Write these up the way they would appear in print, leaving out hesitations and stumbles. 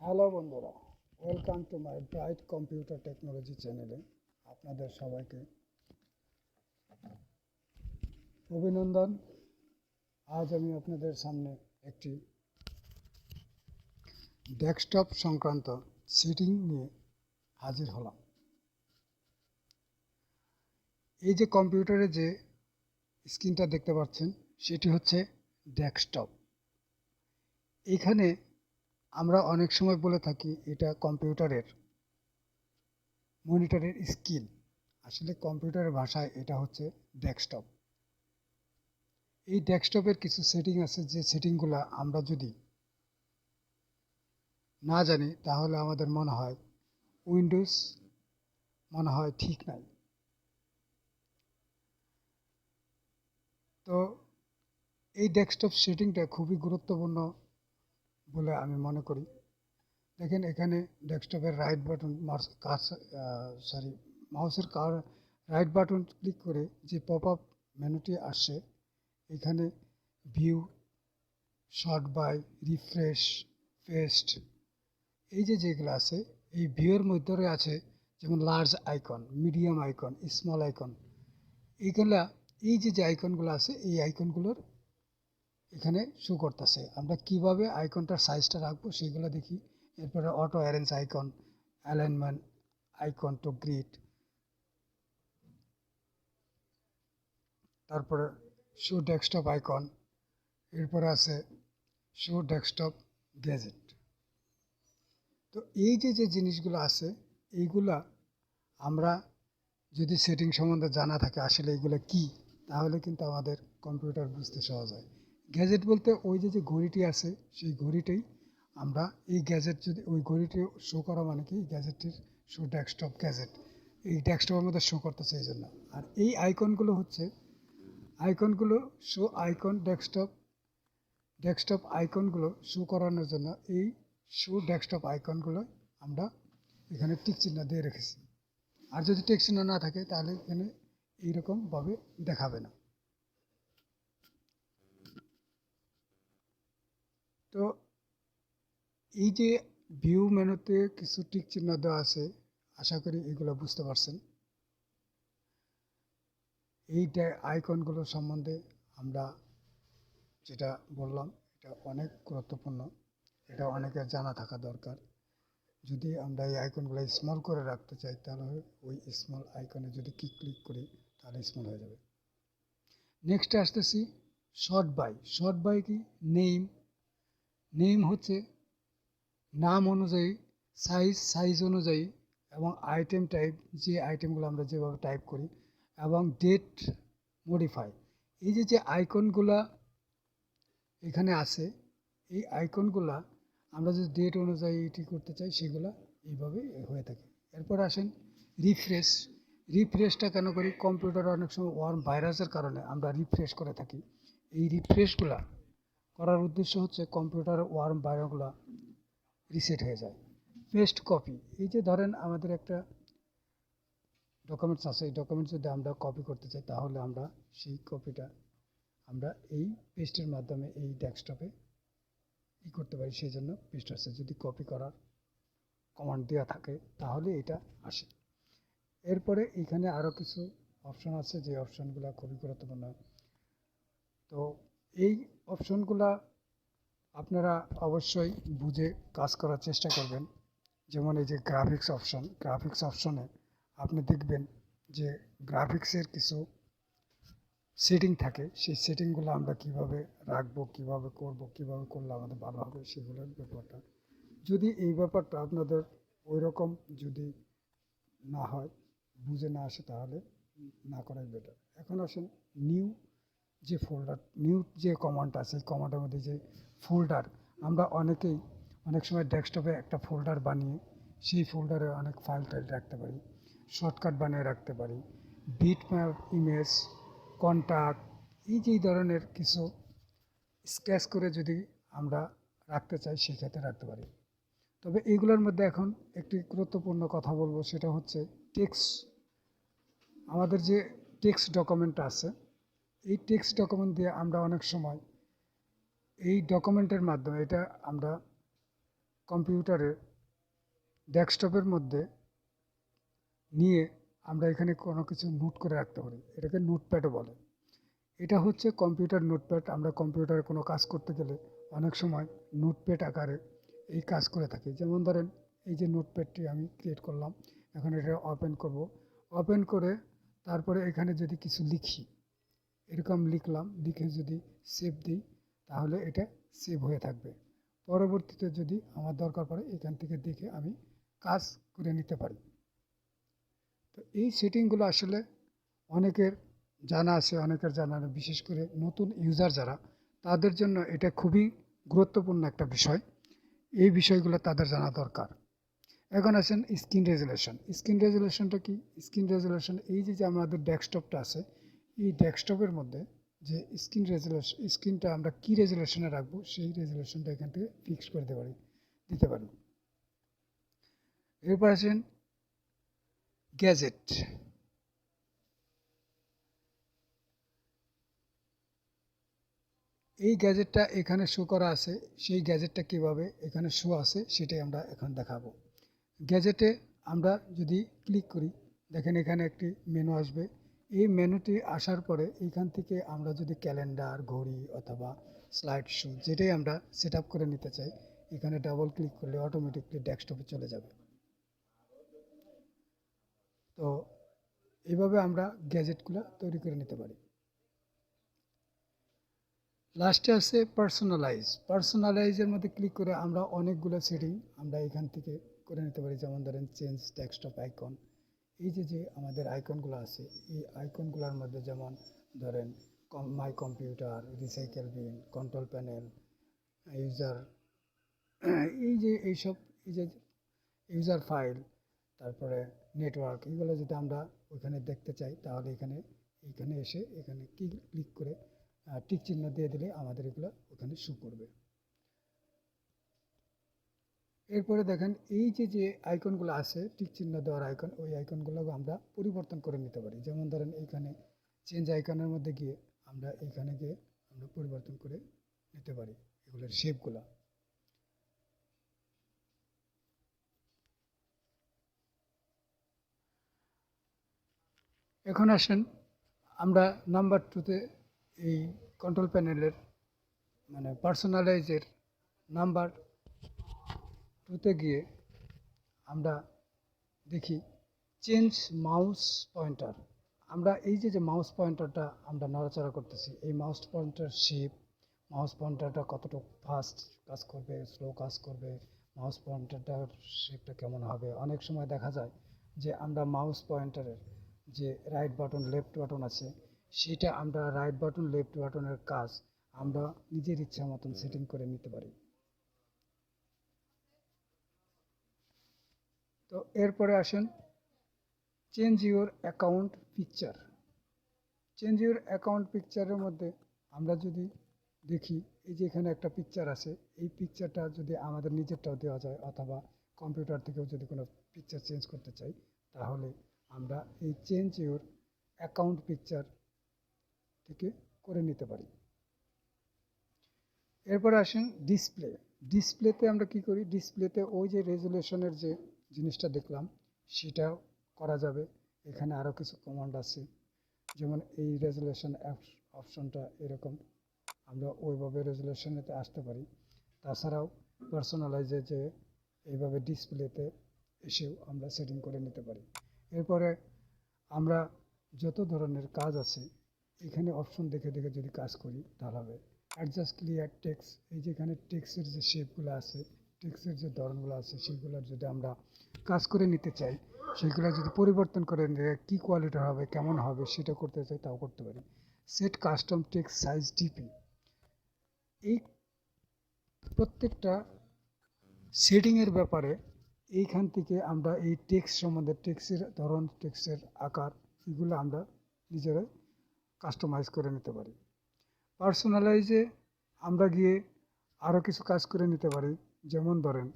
Hello বন্ধুরা, welcome to my bright computer technology চ্যানেলে আপনাদের সবাইকে অভিনন্দন। আজ আমি আপনাদের সামনে একটি ডেস্কটপ সংক্রান্ত সেটিং নিয়ে হাজির হলাম। এই যে কম্পিউটারে যে স্ক্রিনটা দেখতে পাচ্ছেন সেটি হচ্ছে ডেস্কটপ। এখানে আমরা অনেক সময় বলে থাকি এটা কম্পিউটারের মনিটরের স্ক্রিন, আসলে কম্পিউটারের ভাষায় এটা হচ্ছে ডেস্কটপ। এই ডেস্কটপের কিছু সেটিং আছে, যে সেটিংগুলো আমরা যদি না জানি তাহলে আমাদের মনে হয় উইন্ডোজ মনে হয় ঠিক নাই। তো এই ডেস্কটপ সেটিংটা খুবই গুরুত্বপূর্ণ বলে আমি মনে করি। দেখেন, এখানে ডেস্কটপের রাইট বাটন মাউসের রাইট বাটন ক্লিক করে যে পপ আপ মেনুটি আসছে, এখানে view, short by, refresh, paste, এই যেগুলো আছে এই ভিউয়ের মধ্যে আছে যেমন large icon, medium icon, small icon. এইগুলা এই যে আইকনগুলো আছে এই আইকনগুলোর এখানে শো করতেছে। আমরা কিভাবে আইকনটার সাইজটা রাখবো সেইগুলো দেখি। এরপরে auto arrange icon, alignment icon to grid, তারপরে শো ডেস্কটপ আইকন, এরপরে আছে শো ডেস্কটপ গ্যাজেট। তো এই যে জিনিসগুলো আছে এইগুলা আমরা যদি সেটিং সম্বন্ধে জানা থাকে আসলে এইগুলো কি, তাহলে কিন্তু আমাদের কম্পিউটার বুঝতে সহজ হয়। গ্যাজেট বলতে ওই যে ঘড়িটি আছে সেই ঘড়িটাই আমরা এই গ্যাজেট, যদি ওই ঘড়িটি শো করা মানে কি গ্যাজেটটির শো ডেস্কটপ গ্যাজেট, এই ডেস্কটপের মধ্যে শো করতেছে এই জন্য। আর এই আইকনগুলো হচ্ছে আইকনগুলো শো আইকন ডেস্কটপ আইকনগুলো শো করানোর জন্য এই শো ডেস্কটপ আইকনগুলো আমরা এখানে টিক চিহ্ন দিয়ে রেখেছি। আর যদি টিক চিহ্ন না থাকে তাহলে এখানে এইরকমভাবে দেখাবে না। তো এই যে ভিউ মেনুতে কিছু টিক চিহ্ন দেওয়া আছে, আশা করি এগুলো বুঝতে পারছেন। এই আইকনগুলো সম্বন্ধে আমরা যেটা বললাম এটা অনেক গুরুত্বপূর্ণ, এটা অনেকের জানা থাকা দরকার। যদি আমরা এই আইকনগুলো স্মল করে রাখতে চাই তাহলে ওই স্মল আইকনে যদি ক্লিক করি তাহলে স্মল হয়ে যাবে। নেক্সটে আসতেছি শর্ট বাই। শর্ট বাই কি? নেম হচ্ছে নাম অনুযায়ী, সাইজ অনুযায়ী এবং আইটেম টাইপ, যে আইটেমগুলো আমরা যেভাবে টাইপ করি, এবং ডেট মডিফাই। এই যে আইকনগুলা এখানে আছে এই আইকনগুলা আমরা যদি ডেট অনুযায়ী এটি করতে চাই সেগুলো এইভাবে হয়ে থাকে। এরপর আসেন রিফ্রেশ। রিফ্রেশটা কেন করি? কম্পিউটারে অনেক সময় ওয়ার্ম ভাইরাসের কারণে আমরা রিফ্রেশ করে থাকি। এই রিফ্রেশগুলা করার উদ্দেশ্য হচ্ছে কম্পিউটারের ওয়ার্ম ভাইরাসগুলো রিসেট হয়ে যায়। পেস্ট কপি, এই যে ধরেন আমাদের একটা ডকুমেন্টস আছে, এই ডকুমেন্টস যদি আমরা কপি করতে চাই তাহলে আমরা সেই কপিটা আমরা এই পেস্টের মাধ্যমে এই ডেস্কটপে করতে পারি, সেই জন্য পেস্ট আসে। যদি কপি করার কমান্ড দেওয়া থাকে তাহলে এটা আসে। এরপরে এখানে আরও কিছু অপশন আছে যে অপশনগুলো খুবই গুরুত্বপূর্ণ। তো এই অপশনগুলা আপনারা অবশ্যই বুঝে কাজ করার চেষ্টা করবেন। যেমন এই যে গ্রাফিক্স অপশনে আপনি দেখবেন যে গ্রাফিক্সের কিছু সেটিং থাকে, সেই সেটিংগুলো আমরা কিভাবে রাখবো, কিভাবে করব, কিভাবে করলে আমাদের ভালো হবে সেগুলোর ব্যাপারটা। যদি এই ব্যাপারটা আপনাদের ওই রকম যদি না হয়, বুঝে না আসে, তাহলে না করাই বেটার। এখন আসেন নিউ যে কমান্ড আছে, এই কমান্ডের মধ্যে যে ফোল্ডার, আমরা অনেক সময় ডেস্কটপে একটা ফোল্ডার বানিয়ে সেই ফোল্ডারে অনেক ফাইল টাইল রাখতে পারি, শর্টকাট বানিয়ে রাখতে পারি, বিটম্যাপ, ইমেজ, কন্ট্যাক্ট, এই ধরনের কিছু স্কেচ করে যদি আমরা রাখতে চাই সেক্ষেত্রে রাখতে পারি। তবে এইগুলোর মধ্যে এখন একটি গুরুত্বপূর্ণ কথা বলবো, সেটা হচ্ছে টেক্সট। আমাদের যে টেক্সট ডকুমেন্ট আছে, এই টেক্সট ডকুমেন্ট দিয়ে আমরা অনেক সময় এই ডকুমেন্টের মাধ্যমে এটা আমরা কম্পিউটারের ডেস্কটপের মধ্যে নিয়ে আমরা এখানে কোনো কিছু নোট করে রাখতে পারি, এটাকে নোটপ্যাডও বলে। এটা হচ্ছে কম্পিউটার নোটপ্যাড। আমরা কম্পিউটারে কোনো কাজ করতে গেলে অনেক সময় নোটপ্যাড আকারে এই কাজ করে থাকি। যেমন ধরেন এই যে নোটপ্যাডটি আমি ক্রিয়েট করলাম, এখন এটা ওপেন করব। ওপেন করে তারপরে এখানে যদি কিছু লিখি, এরকম লিখলাম, লিখে যদি সেভ দিই তাহলে এটা সেভ হয়ে থাকবে। পরবর্তীতে যদি আমার দরকার পড়ে এখান থেকে দেখে আমি কাজ করে নিতে পারি। তো এই সেটিংগুলো আসলে অনেকের জানা আছে, অনেকের জানা নেই। বিশেষ করে নতুন ইউজার যারা, তাদের জন্য এটা খুবই গুরুত্বপূর্ণ একটা বিষয়। এই বিষয়গুলো তাদের জানা দরকার। এখন আসেন স্ক্রিন রেজুলেশন। স্ক্রিন রেজুলেশনটা কি? স্ক্রিন রেজুলেশন এই যে আমাদের ডেস্কটপটা আছে, এই ডেস্কটপের মধ্যে যে স্ক্রিনটা আমরা কি রেজুলেশনে রাখবো সেই রেজুলেশনটা এখান থেকে ফিক্স করে দিতে পারি। এরপর আসেন গ্যাজেট। এই গ্যাজেটটা এখানে শো করা আছে, সেই গ্যাজেটটা কিভাবে এখানে শো আছে সেটাই আমরা এখন দেখাবো। গ্যাজেটে আমরা যদি ক্লিক করি, দেখেন এখানে একটি মেনু আসবে। এই মেনুটি আসার পরে এইখান থেকে আমরা যদি ক্যালেন্ডার, ঘড়ি অথবা স্লাইড শো যেটাই আমরা সেট আপ করে নিতে চাই, এখানে ডাবল ক্লিক করলে অটোমেটিকলি ডেস্কটপে চলে যাবে। তো এইভাবে আমরা গ্যাজেটগুলো তৈরি করে নিতে পারি। লাস্টে আছে পার্সোনালাইজের মধ্যে ক্লিক করে আমরা অনেকগুলো সেটিং আমরা এখান থেকে করে নিতে পারি। যেমন ধরেন চেঞ্জ ডেস্কটপ আইকন। এই যে আমাদের আইকনগুলো আছে, এই আইকনগুলোর মধ্যে যেমন ধরেন my computer, recycle bin, control panel, user, এইসব, এই যে ইউজার ফাইল, তারপরে নেটওয়ার্ক, এগুলো যদি আমরা ওইখানে দেখতে চাই তাহলে এখানে এসে এখানে ক্লিক করে টিক চিহ্ন দিয়ে দিলে আমাদের এগুলো ওখানে শো করবে। এরপরে দেখেন এই যে আইকনগুলো আছে, টিক চিহ্ন দেওয়ার আইকন, ওই আইকনগুলো আমরা পরিবর্তন করে নিতে পারি। যেমন ধরেন এইখানে চেঞ্জ আইকনের মধ্যে গিয়ে আমরা এইখানে গিয়ে আমরা পরিবর্তন করে নিতে পারি এগুলোর শেপগুলো। এখন আসেন আমরা নাম্বার 2তে এই কন্ট্রোল প্যানেলের মানে পার্সোনালাইজের নাম্বার 2তে গিয়ে আমরা দেখি চেঞ্জ মাউস পয়েন্টার। আমরা এই যে মাউস পয়েন্টারটা আমরা নড়াচড়া করতেছি, এই মাউস পয়েন্টার শেপ, মাউস পয়েন্টারটা কতটুকু ফাস্ট কাজ করবে, স্লো কাজ করবে, মাউস পয়েন্টারটার শেপটা কেমন হবে। অনেক সময় দেখা যায় যে আমরা মাউস পয়েন্টারের যে রাইট বাটন লেফট বাটন আছে, সেটা আমরা রাইট বাটন লেফট বাটনের কাজ আমরা নিজের ইচ্ছা মতন সেটিং করে নিতে পারি। তো এরপরে আসেন change your account picture. Change your account পিকচারের মধ্যে আমরা যদি দেখি এই যে এখানে একটা পিকচার আছে, এই পিকচারটা যদি আমাদের নিজেরটাও দেওয়া যায় অথবা কম্পিউটার থেকেও যদি কোনো পিকচার চেঞ্জ করতে চাই, তাহলে আমরা এই চেঞ্জ ইউর অ্যাকাউন্ট পিকচার থেকে করে নিতে পারি। এরপরে আসেন ডিসপ্লে। ডিসপ্লেতে আমরা কি করি, ডিসপ্লেতে ওই যে রেজুলেশনের যে জিনিসটা দেখলাম সেটাও করা যাবে। এখানে আরও কিছু কমান্ড আছে, যেমন এই রেজুলেশন অপশনটা এরকম, আমরা ওইভাবে রেজুলেশনেতে আসতে পারি। তাছাড়াও পার্সোনালাইজে যে এইভাবে ডিসপ্লেতে এসেও আমরা সেটিং করে নিতে পারি। এরপরে আমরা যত ধরনের কাজ আছে এখানে অপশন দেখে দেখে যদি কাজ করি তাহলে হবে। অ্যাডজাস্ট ক্লিয়ার টেক্সট, এই যেখানে টেক্সটের যে শেপগুলো আছে, টেক্সটের যে ধরনগুলো আছে, সেগুলোর যদি আমরা কাজ করে নিতে চাই, সেগুলো যদি পরিবর্তন করে নিয়ে কী কোয়ালিটির হবে, কেমন হবে সেটা করতে চাই, তাও করতে পারি। Set custom text size DP, এই প্রত্যেকটা সেটিংয়ের ব্যাপারে এইখান থেকে আমরা এই টেক্সট সম্বন্ধে, টেক্সটের ধরন, টেক্সটের আকার, এগুলো আমরা নিজেরাই কাস্টমাইজ করে নিতে পারি। পার্সোনালাইজে আমরা গিয়ে আরও কিছু কাজ করে নিতে পারি। যেমন ধরেন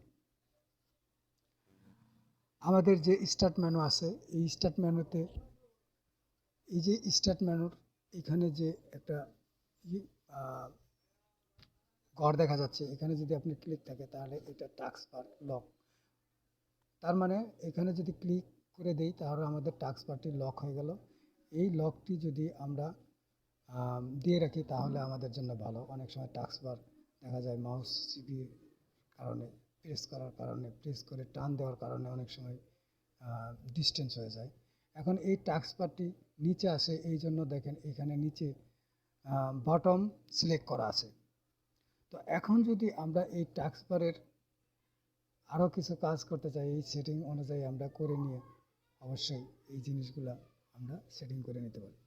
আমাদের যে স্টার্ট মেনু আছে, এই স্টার্ট মেনুতে এই যে স্টার্ট মেনুর এখানে যে একটা ঘর দেখা যাচ্ছে, এখানে যদি আপনি ক্লিক থাকে তাহলে এটা টাস্ক বার লক। তার মানে এখানে যদি ক্লিক করে দেই তাহলে আমাদের টাস্ক বারটি লক হয়ে গেল। এই লকটি যদি আমরা দিয়ে রাখি তাহলে আমাদের জন্য ভালো। অনেক সময় টাস্ক বার দেখা যায় মাউস চিপির কারণে, প্রেস করে টান দেওয়ার কারণে অনেক সময় ডিস্টেন্স হয়ে যায়। এখন এই টাস্ক বারটি নিচে আসে, এই জন্য দেখেন এখানে নিচে বটম সিলেক্ট করা আছে। তো এখন যদি আমরা এই টাস্ক বারের আরও কিছু কাজ করতে চাই, এই সেটিং অনুযায়ী আমরা করে নিয়ে অবশ্যই এই জিনিসগুলো আমরা সেটিং করে নিতে পারি।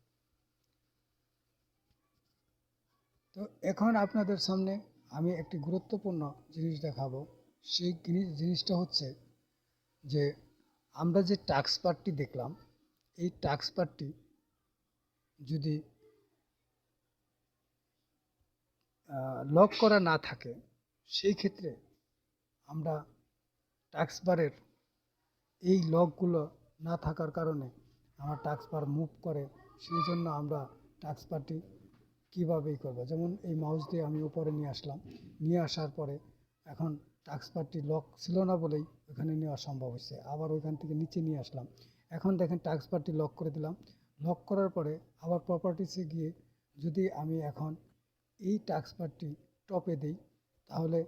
তো এখন আপনাদের সামনে আমি একটি গুরুত্বপূর্ণ জিনিস দেখাবো। সেই জিনিসটা হচ্ছে যে আমরা যে টাস্ক বারটি দেখলাম, এই টাস্ক বারটি যদি লক করা না থাকে, সেই ক্ষেত্রে আমরা টাস্ক বারের এই লকগুলো না থাকার কারণে আমার টাস্ক বার মুভ করে, সেই জন্য আমরা টাস্ক বারটি কীভাবেই করবো। যেমন এই মাউস দিয়ে আমি উপরে নিয়ে আসলাম, নিয়ে আসার পরে এখন টাস্ক বারটি লক ছিল না বলেই ওখানে নেওয়া সম্ভব হচ্ছে। আবার ওইখান থেকে নিচে নিয়ে আসলাম, এখন দেখেন টাস্ক বারটি লক করে দিলাম। লক করার পরে আবার প্রপার্টিসে গিয়ে যদি আমি এখন এই টাস্ক বারটি টপে দিই তাহলে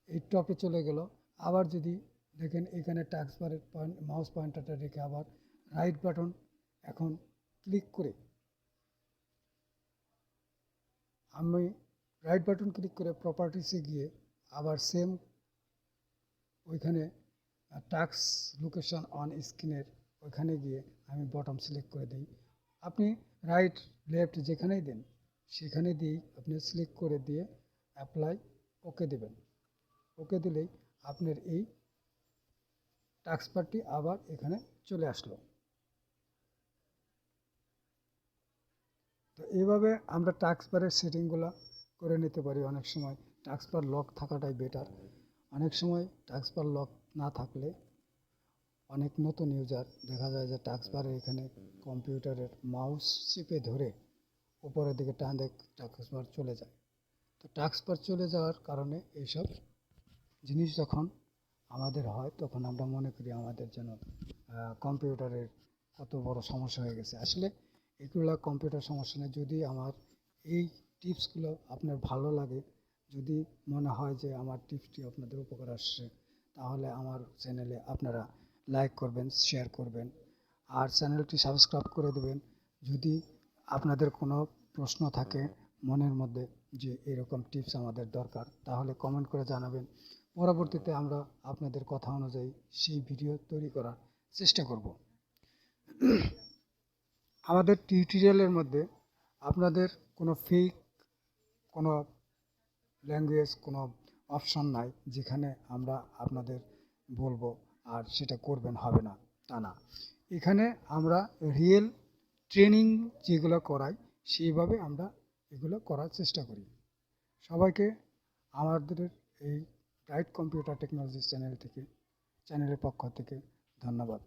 এই টপে চলে গেল। আবার যদি দেখেন এখানে টাস্ক বারের মাউস পয়েন্টারটা রেখে আবার রাইট বাটন এখন ক্লিক করে আমি রাইট বাটন ক্লিক করে প্রপার্টিসে গিয়ে আবার সেম ওইখানে টাস্ক লোকেশন অন স্ক্রিনের ওইখানে গিয়ে আমি বটম সিলেক্ট করে দিই। আপনি রাইট লেফট যেখানেই দেন সেখানে দিয়েই আপনি সিলেক্ট করে দিয়ে অ্যাপ্লাই ওকে দেবেন। ওকে দিলেই আপনার এই টাস্ক বারটি আবার এখানে চলে আসলো। তো এইভাবে আমরা টাস্ক বারের সেটিংগুলো করে নিতে পারি। অনেক সময় টাস্ক বার লক থাকাটাই বেটার। অনেক সময় টাস্ক বার লক না থাকলে অনেক নতুন ইউজার দেখা যায় যে টাস্ক বারে এখানে কম্পিউটারের মাউস চিপে ধরে উপরের দিকে টান দিয়ে টাস্ক বার চলে যায়। তো টাস্ক বার চলে যাওয়ার কারণে এইসব জিনিস যখন আমাদের হয় তখন আমরা মনে করি আমাদের যেন কম্পিউটারের কত বড় সমস্যা হয়ে গেছে। আসলে এগুলো কম্পিউটার সমস্যা নেই। যদি আমার এই টিপসগুলো আপনার ভালো লাগে, যদি মনে হয় যে আমার টিপসটি আপনাদের উপকার আসছে, তাহলে আমার চ্যানেলে আপনারা লাইক করবেন, শেয়ার করবেন, আর চ্যানেলটি সাবস্ক্রাইব করে দেবেন। যদি আপনাদের কোনো প্রশ্ন থাকে মনের মধ্যে যে এরকম টিপস আমাদের দরকার, তাহলে কমেন্ট করে জানাবেন। পরবর্তীতে আমরা আপনাদের কথা অনুযায়ী সেই ভিডিও তৈরি করার চেষ্টা করব। আমাদের টিউটোরিয়ালের মধ্যে আপনাদের কোনো ফেক কোনো ল্যাঙ্গুয়েজ কোনো অপশন নাই যেখানে আমরা আপনাদের বলবো আর সেটা করবেন হবে না, তা না। এখানে আমরা রিয়েল ট্রেনিং যেগুলো করাই সেইভাবে আমরা এগুলো করার চেষ্টা করি। সবাইকে আমাদের এই ব্রাইট কম্পিউটার টেকনোলজি চ্যানেলের পক্ষ থেকে ধন্যবাদ।